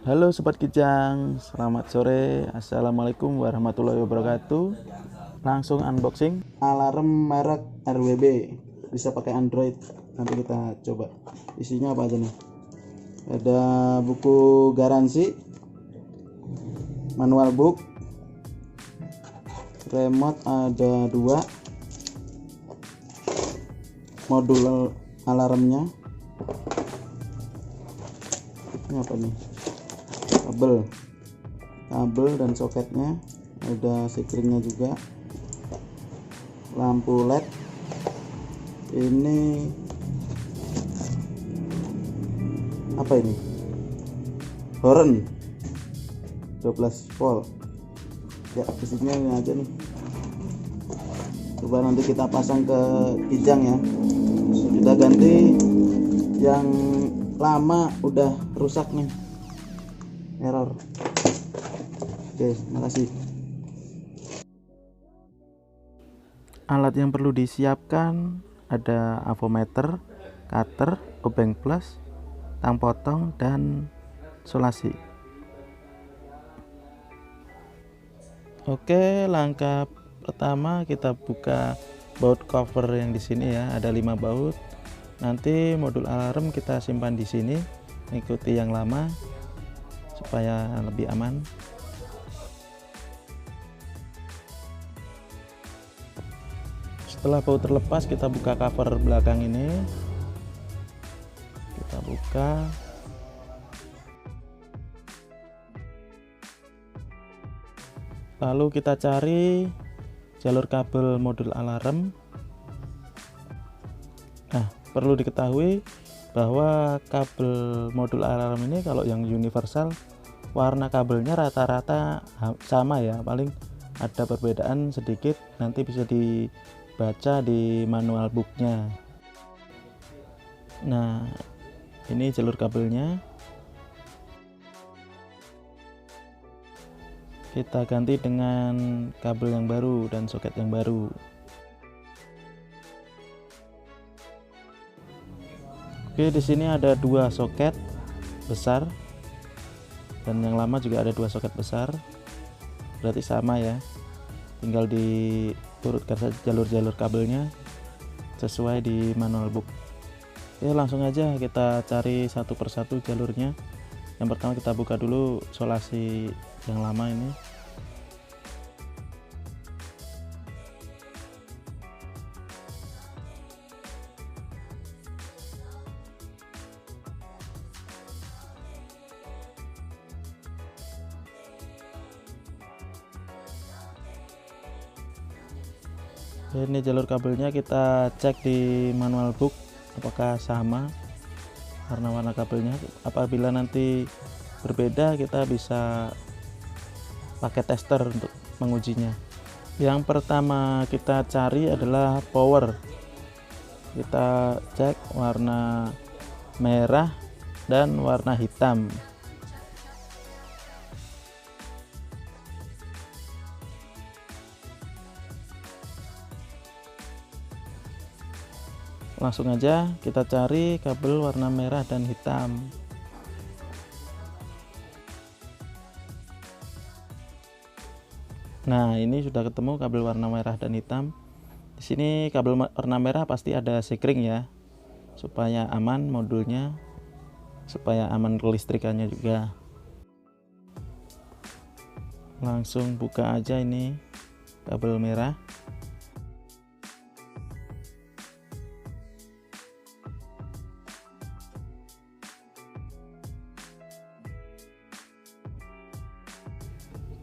Halo Sobat Kijang, selamat sore. Assalamualaikum warahmatullahi wabarakatuh. Langsung unboxing alarm merek RWB. Bisa pakai Android. Nanti kita coba. Isinya apa aja nih? Ada buku garansi, manual book, remote ada dua, modul alarmnya. Ini apa nih? Kabel dan soketnya, ada sekringnya juga, lampu LED. Ini apa ini? Horn 12 volt. Ya, isinya ini aja nih. Coba nanti kita pasang ke kijang ya. Kita ganti yang lama, udah rusak nih, error. Oke, makasih. Alat yang perlu disiapkan ada avometer, cutter, obeng plus, tang potong, dan solasi. Oke, langkah pertama kita buka baut cover yang di sini ya, ada 5 baut. Nanti modul alarm kita simpan di sini, ikuti yang lama supaya lebih aman. Setelah baut terlepas, kita buka cover belakang ini. Kita buka. Lalu kita cari jalur kabel modul alarm. Nah, perlu diketahui bahwa kabel modul alarm ini kalau yang universal, warna kabelnya rata-rata sama ya, paling ada perbedaan sedikit, nanti bisa dibaca di manual booknya. Nah, ini jalur kabelnya. Kita ganti dengan kabel yang baru dan soket yang baru. Oke, di sini ada 2 soket besar dan yang lama juga ada 2 soket besar. Berarti sama ya. Tinggal diturutkan saja jalur-jalur kabelnya sesuai di manual book. Oke, langsung aja kita cari satu persatu jalurnya. Yang pertama kita buka dulu solasi yang lama ini. Ini jalur kabelnya kita cek di manual book apakah sama warna-warna kabelnya. Apabila nanti berbeda, kita bisa pakai tester untuk mengujinya. Yang pertama kita cari adalah power. Kita cek warna merah dan warna hitam. Langsung aja kita cari kabel warna merah dan hitam. Nah, ini sudah ketemu kabel warna merah dan hitam. Di sini kabel warna merah pasti ada sekring ya, supaya aman modulnya, supaya aman kelistrikannya juga. Langsung buka aja ini kabel merah.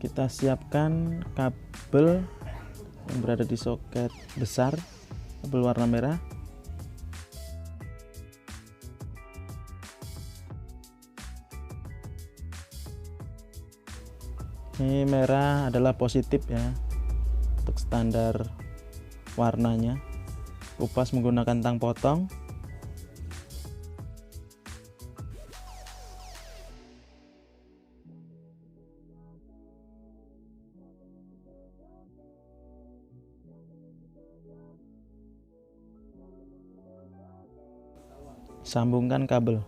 Kita siapkan kabel yang berada di soket besar, kabel warna merah. Ini merah adalah positif ya, untuk standar warnanya. Kupas menggunakan tang potong. Sambungkan kabel.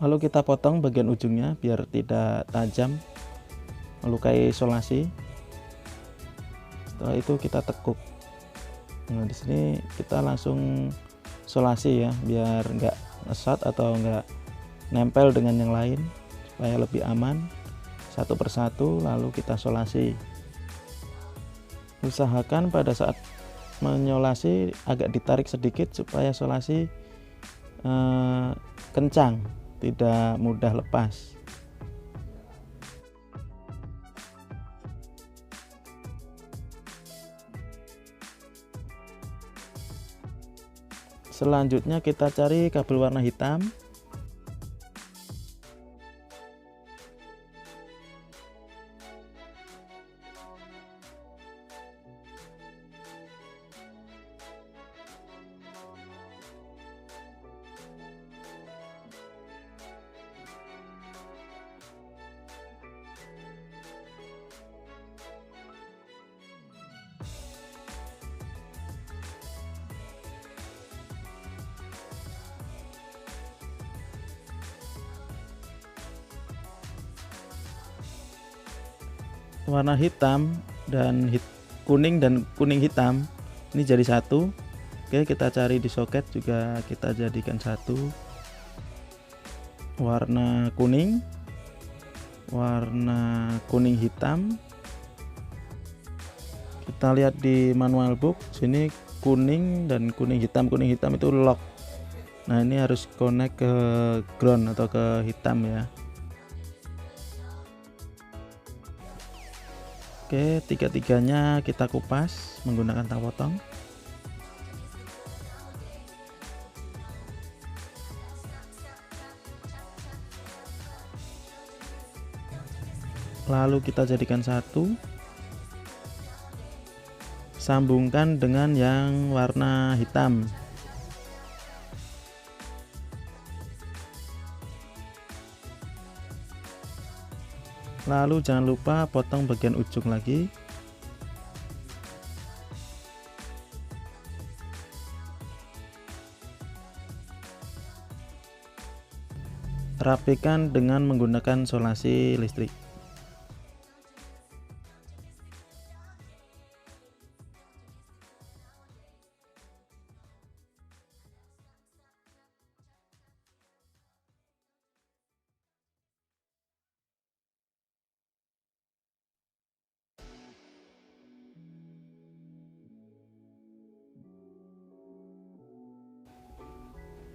Lalu kita potong bagian ujungnya biar tidak tajam melukai isolasi. Setelah itu kita tekuk. Nah, di sini kita langsung isolasi ya, biar nggak ngesat atau nggak nempel dengan yang lain, supaya lebih aman. Satu persatu lalu kita solasi. Usahakan pada saat menyolasi agak ditarik sedikit supaya solasi kencang, tidak mudah lepas. Selanjutnya kita cari kabel warna hitam. Warna hitam dan kuning dan kuning hitam ini jadi satu. Oke, kita cari di soket juga kita jadikan satu. Warna kuning hitam. Kita lihat di manual book sini kuning dan kuning hitam itu lock. Nah, ini harus connect ke ground atau ke hitam ya. Oke, tiga-tiganya kita kupas menggunakan tang potong. Lalu kita jadikan satu. Sambungkan dengan yang warna hitam. Lalu jangan lupa potong bagian ujung lagi. Rapikan dengan menggunakan solasi listrik.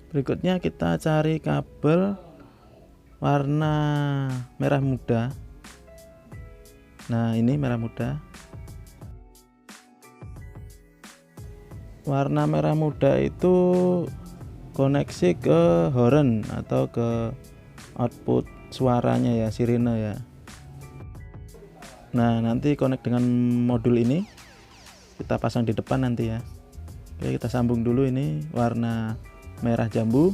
Berikutnya kita cari kabel warna merah muda. Nah, ini merah muda. Warna merah muda itu koneksi ke horn atau ke output suaranya ya, sirine ya. Nah, nanti connect dengan modul ini. Kita pasang di depan nanti ya. Oke, kita sambung dulu ini warna merah jambu.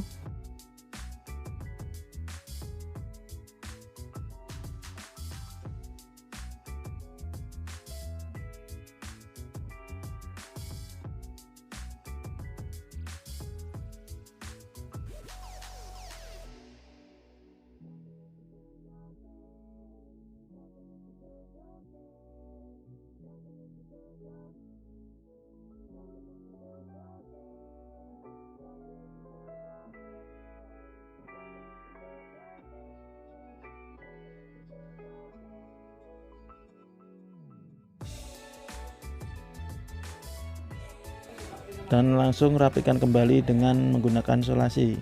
Dan langsung rapikan kembali dengan menggunakan solasi.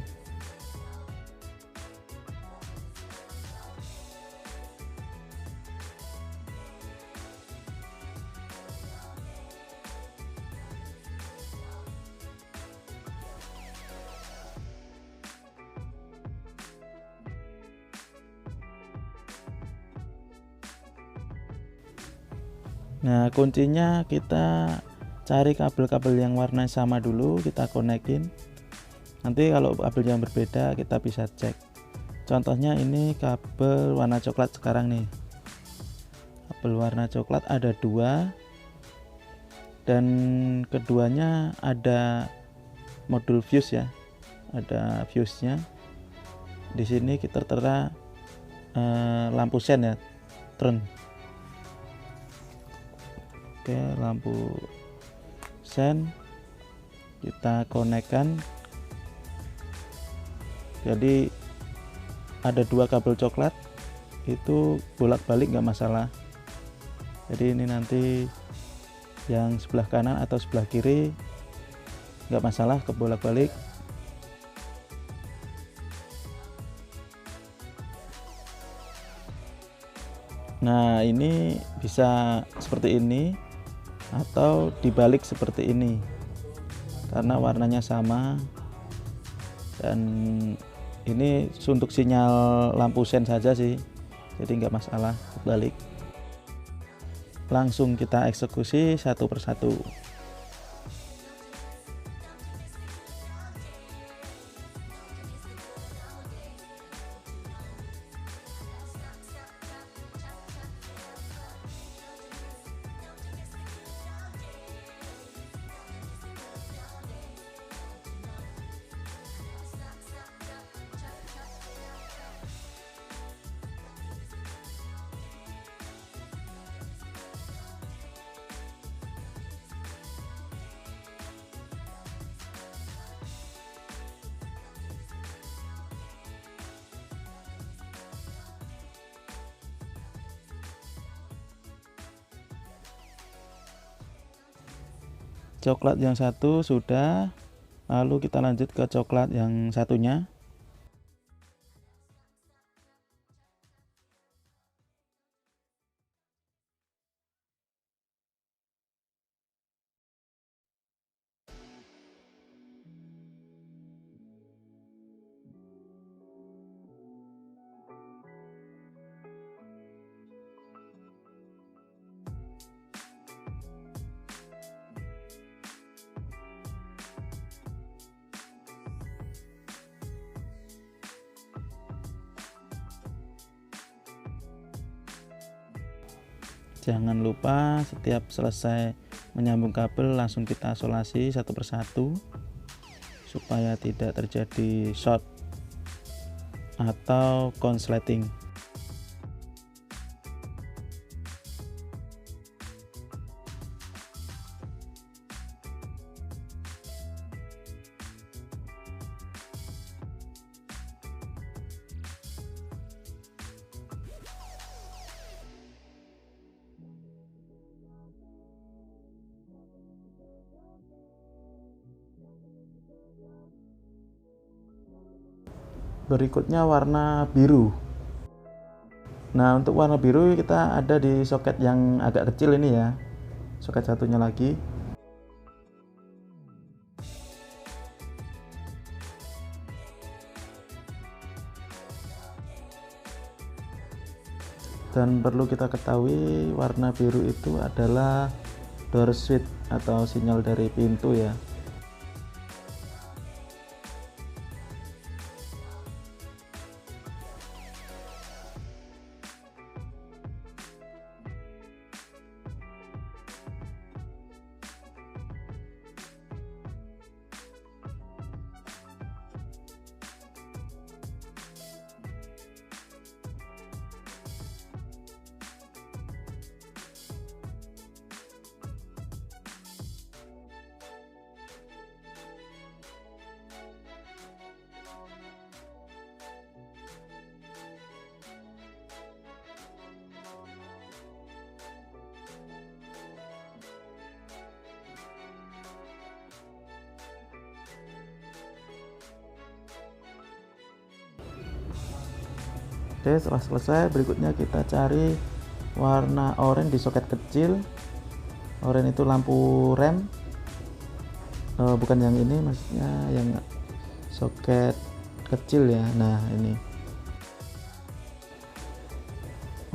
Nah, kuncinya kita cari kabel-kabel yang warna sama dulu, kita konekin. Nanti kalau kabel yang berbeda kita bisa cek. Contohnya ini kabel warna coklat sekarang nih. Kabel warna coklat ada dua, dan keduanya ada modul fuse ya, ada fuse-nya. di sini kita tertera lampu sen ya, turn. Oke, lampu sen kita konekkan. Jadi ada dua kabel coklat, itu bolak-balik nggak masalah. Jadi ini nanti yang sebelah kanan atau sebelah kiri nggak masalah kebolak-balik. Nah, ini bisa seperti ini atau dibalik seperti ini karena warnanya sama, dan ini untuk sinyal lampu sen saja sih, jadi nggak masalah balik. Langsung kita eksekusi satu persatu. Coklat yang satu sudah, lalu kita lanjut ke coklat yang satunya. Jangan lupa setiap selesai menyambung kabel langsung kita isolasi satu persatu supaya tidak terjadi short atau konsleting. Berikutnya warna biru. Nah, untuk warna biru kita ada di soket yang agak kecil ini ya, soket satunya lagi. Dan perlu kita ketahui warna biru itu adalah door switch atau sinyal dari pintu ya. Oke, setelah selesai berikutnya kita cari warna oranye di soket kecil. Oranye itu lampu rem, bukan yang ini, maksudnya yang soket kecil ya. Nah, ini.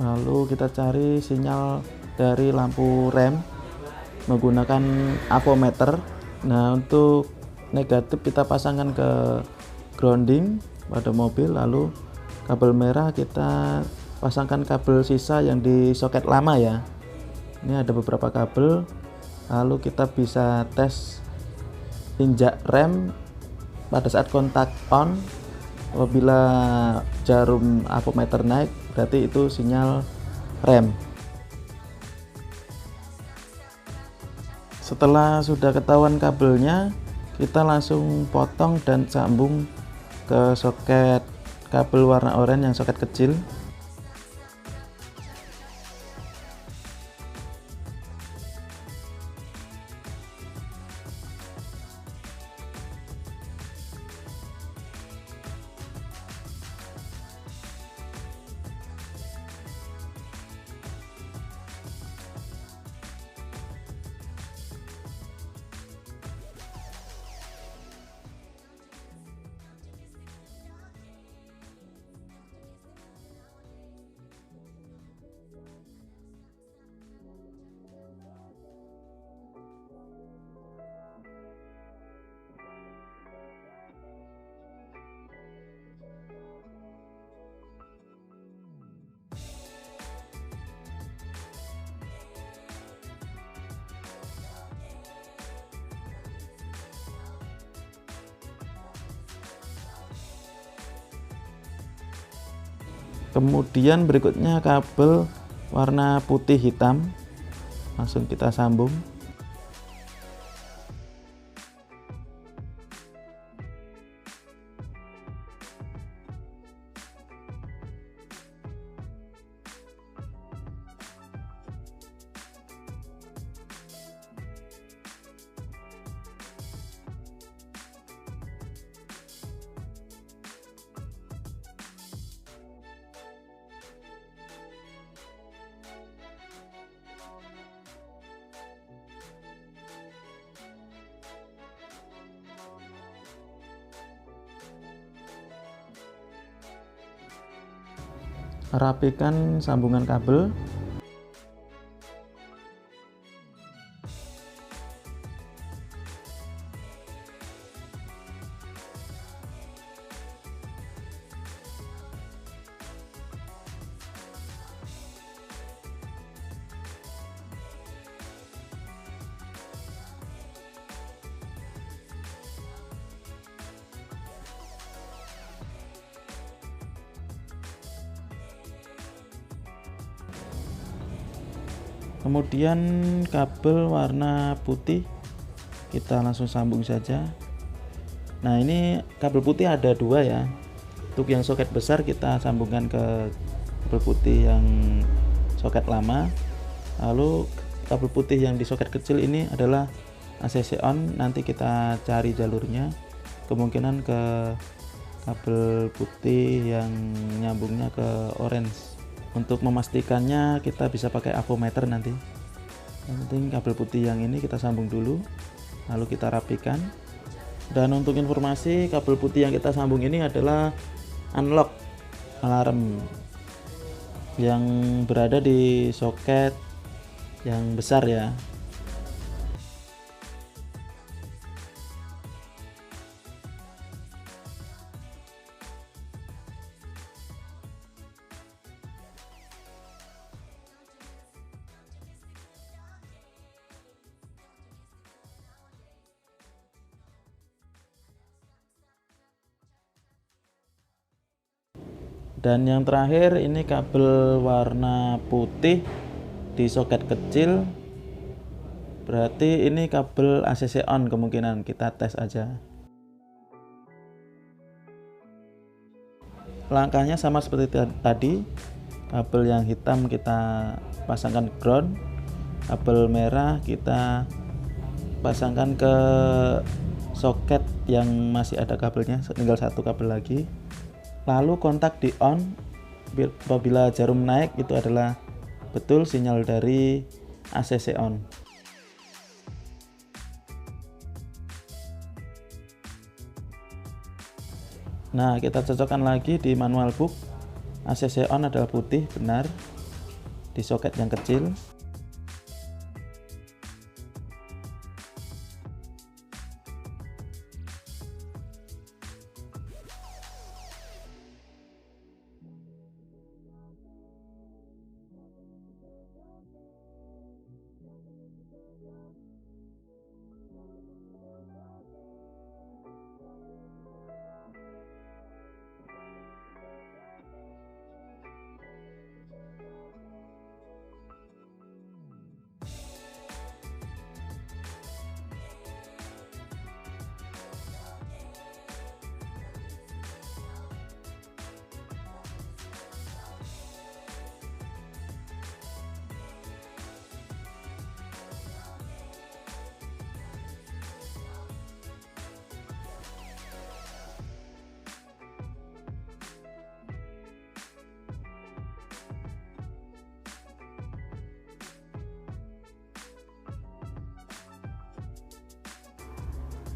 Lalu kita cari sinyal dari lampu rem menggunakan avometer. Nah, untuk negatif kita pasangkan ke grounding pada mobil, lalu kabel merah kita pasangkan kabel sisa yang di soket lama ya. Ini ada beberapa kabel, lalu kita bisa tes injak rem pada saat kontak on Apabila jarum avometer naik, berarti itu sinyal rem. Setelah sudah ketahuan kabelnya, kita langsung potong dan sambung ke soket kabel warna oranye yang soket kecil. Kemudian berikutnya kabel warna putih hitam, langsung kita sambung. Rapikan sambungan kabel. Kemudian kabel warna putih kita langsung sambung saja. Nah, ini kabel putih ada dua ya. Untuk yang soket besar kita sambungkan ke kabel putih yang soket lama. Lalu kabel putih yang di soket kecil ini adalah ACC on. Nanti kita cari jalurnya. Kemungkinan ke kabel putih yang nyambungnya ke orange. Untuk memastikannya kita bisa pakai avometer nanti. Yang penting kabel putih yang ini kita sambung dulu, lalu kita rapikan. Dan untuk informasi, kabel putih yang kita sambung ini adalah unlock alarm yang berada di soket yang besar ya. Dan yang terakhir ini kabel warna putih di soket kecil, berarti ini kabel ACC on, kemungkinan kita tes aja. Langkahnya sama seperti tadi, kabel yang hitam kita pasangkan ground, kabel merah kita pasangkan ke soket yang masih ada kabelnya, tinggal satu kabel lagi. Lalu kontak di on. Apabila jarum naik, itu adalah betul sinyal dari ACC on. Nah, kita cocokkan lagi di manual book. ACC on adalah putih, benar, di soket yang kecil.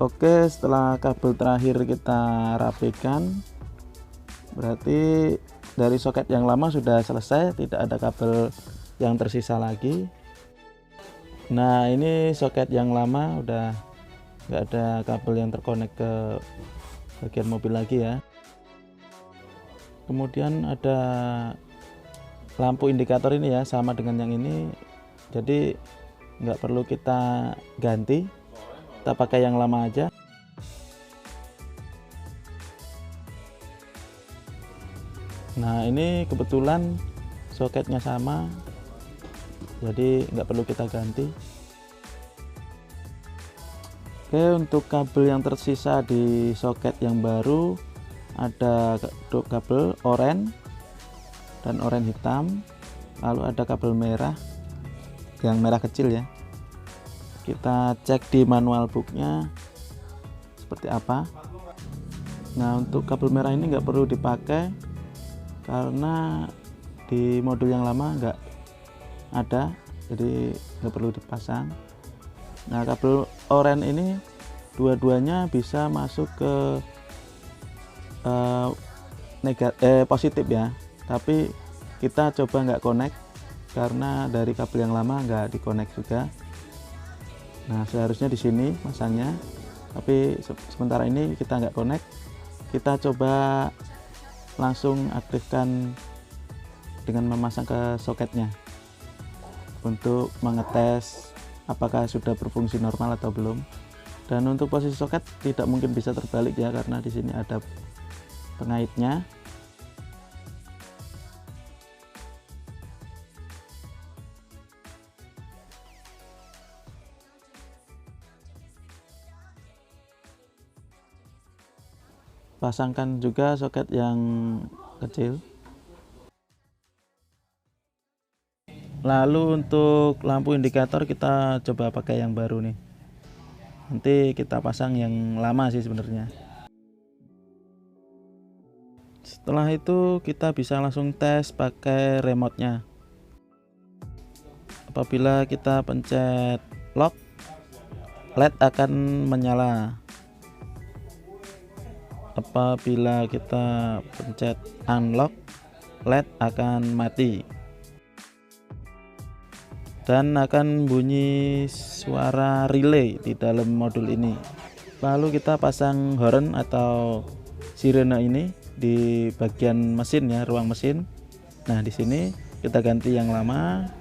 Oke, setelah kabel terakhir kita rapikan, berarti dari soket yang lama sudah selesai, tidak ada kabel yang tersisa lagi. Nah, ini soket yang lama udah nggak ada kabel yang terkonek ke bagian mobil lagi ya. Kemudian ada lampu indikator ini ya, sama dengan yang ini, jadi nggak perlu kita ganti, kita pakai yang lama aja. Nah, ini kebetulan soketnya sama, jadi nggak perlu kita ganti. Oke, untuk kabel yang tersisa di soket yang baru ada kabel oranye dan oranye hitam, lalu ada kabel merah, yang merah kecil ya. Kita cek di manual booknya seperti apa. Nah, untuk kabel merah ini nggak perlu dipakai karena di modul yang lama nggak ada, jadi nggak perlu dipasang. Nah, kabel oranye ini dua-duanya bisa masuk ke positif ya, tapi kita coba nggak connect karena dari kabel yang lama nggak dikonek juga. Nah, seharusnya di sini masangnya, tapi sementara ini kita nggak connect. Kita coba langsung aktifkan dengan memasang ke soketnya untuk mengetes apakah sudah berfungsi normal atau belum. Dan untuk posisi soket tidak mungkin bisa terbalik ya, karena di sini ada pengaitnya. Pasangkan juga soket yang kecil. Lalu untuk lampu indikator kita coba pakai yang baru nih. Nanti kita pasang yang lama sih sebenarnya. Setelah itu kita bisa langsung tes pakai remote-nya. Apabila kita pencet lock, LED akan menyala. Apabila kita pencet unlock, LED akan mati dan akan bunyi suara relay di dalam modul ini. Lalu kita pasang horn atau sirene ini di bagian mesin ya, ruang mesin. Nah, di sini kita ganti yang lama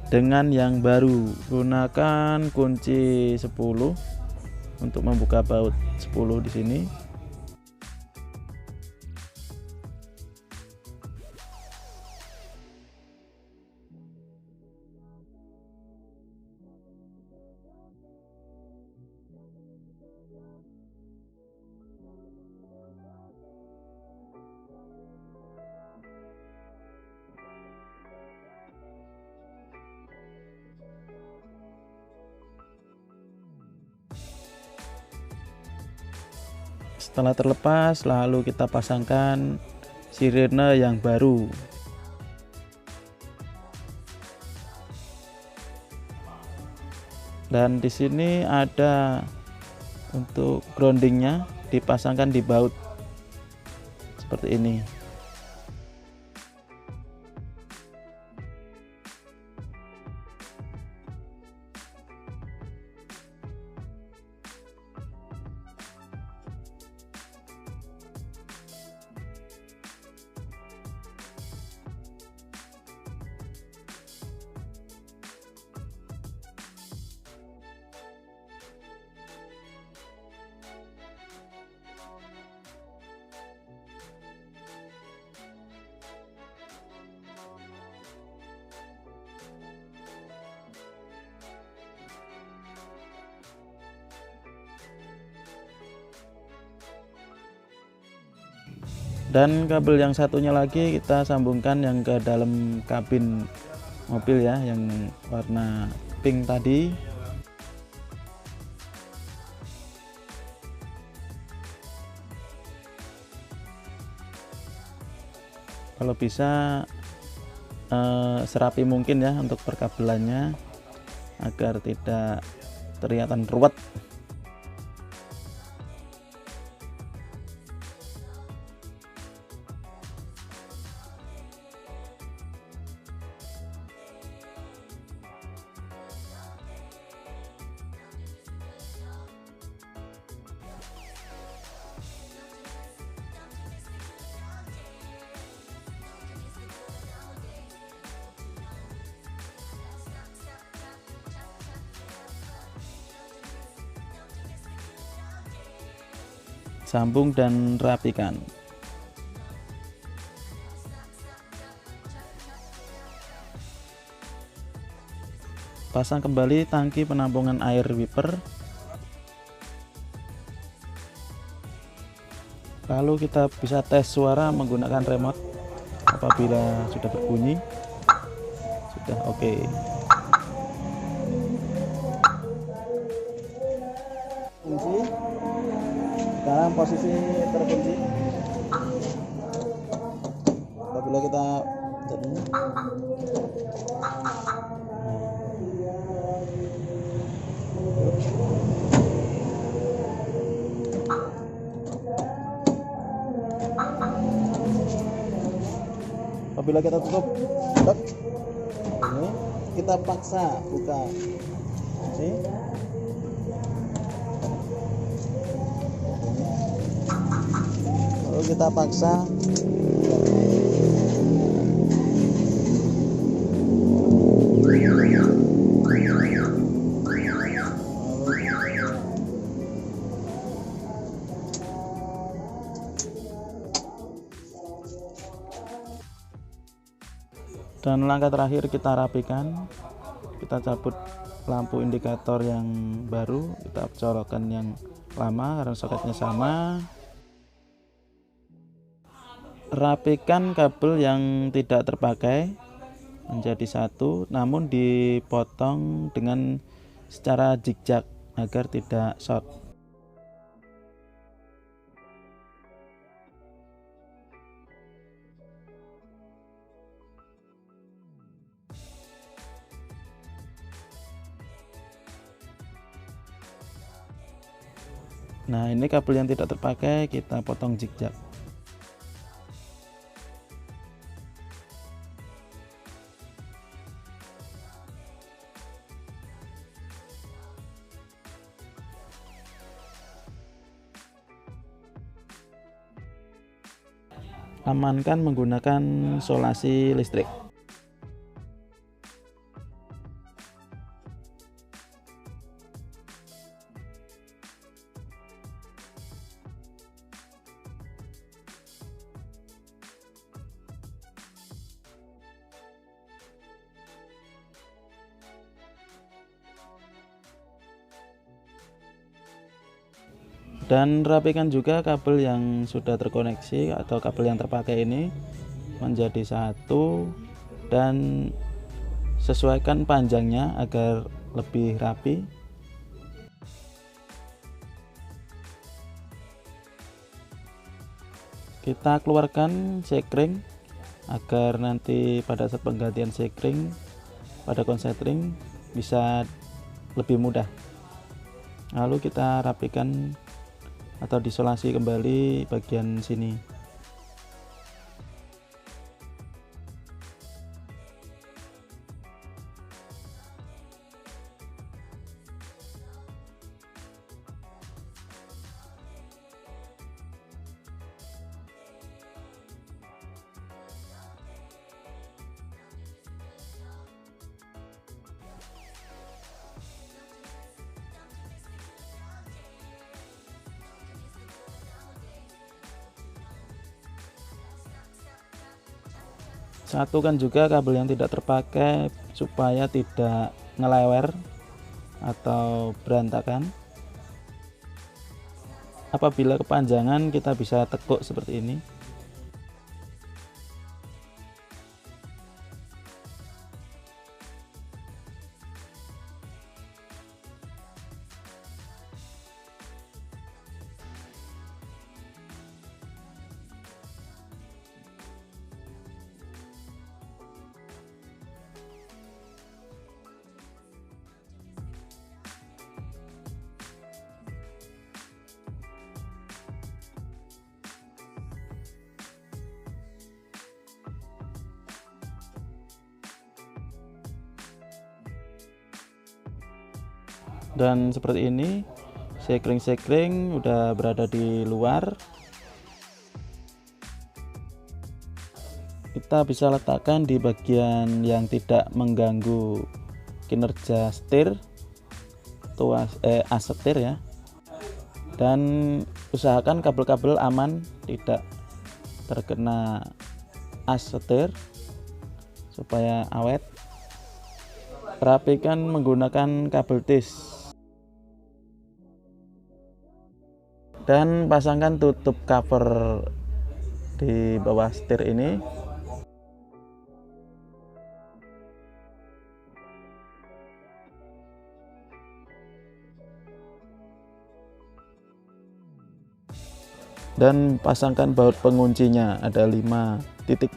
dengan yang baru. Gunakan kunci 10 untuk membuka baut 10 di sini. Setelah terlepas, lalu kita pasangkan sirene yang baru. Dan di sini ada untuk groundingnya, dipasangkan di baut seperti ini. Dan kabel yang satunya lagi kita sambungkan yang ke dalam kabin mobil ya, yang warna pink tadi. Kalau bisa serapi mungkin ya untuk perkabelannya agar tidak kelihatan ruwet. Sambung dan rapikan. Pasang kembali tangki penampungan air wiper. Lalu kita bisa tes suara menggunakan remote. Apabila sudah berbunyi, sudah oke. Kunci. Sekarang posisi terkunci. Apabila kita jadinya. Apabila kita tutup, ini kita paksa buka, ini. Lalu kita paksa. Dan langkah terakhir kita rapikan. Kita cabut lampu indikator yang baru, kita colokkan yang lama karena soketnya sama. Rapikan kabel yang tidak terpakai menjadi satu, namun dipotong dengan secara zigzag agar tidak short. Nah, ini kabel yang tidak terpakai kita potong zigzag. Amankan menggunakan solasi listrik. Dan rapikan juga kabel yang sudah terkoneksi atau kabel yang terpakai ini menjadi satu, dan sesuaikan panjangnya agar lebih rapi. Kita keluarkan sekring agar nanti pada saat penggantian sekring pada konsletring bisa lebih mudah. Lalu kita rapikan atau disolasi kembali bagian sini. Satukan juga kabel yang tidak terpakai supaya tidak ngelewer atau berantakan. Apabila kepanjangan kita bisa tekuk seperti ini. Dan seperti ini, sekring-sekring udah berada di luar. Kita bisa letakkan di bagian yang tidak mengganggu kinerja setir atau as setir ya. Dan Usahakan kabel-kabel aman, tidak terkena as setir supaya awet. Rapikan menggunakan kabel tis dan pasangkan tutup cover di bawah setir ini. Dan pasangkan baut penguncinya, ada 5 titik.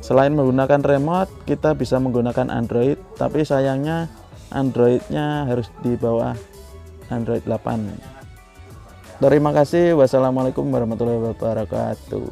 Selain menggunakan remote, kita bisa menggunakan Android, tapi sayangnya Androidnya harus di bawah Android 8. Terima kasih. Wassalamualaikum warahmatullahi wabarakatuh.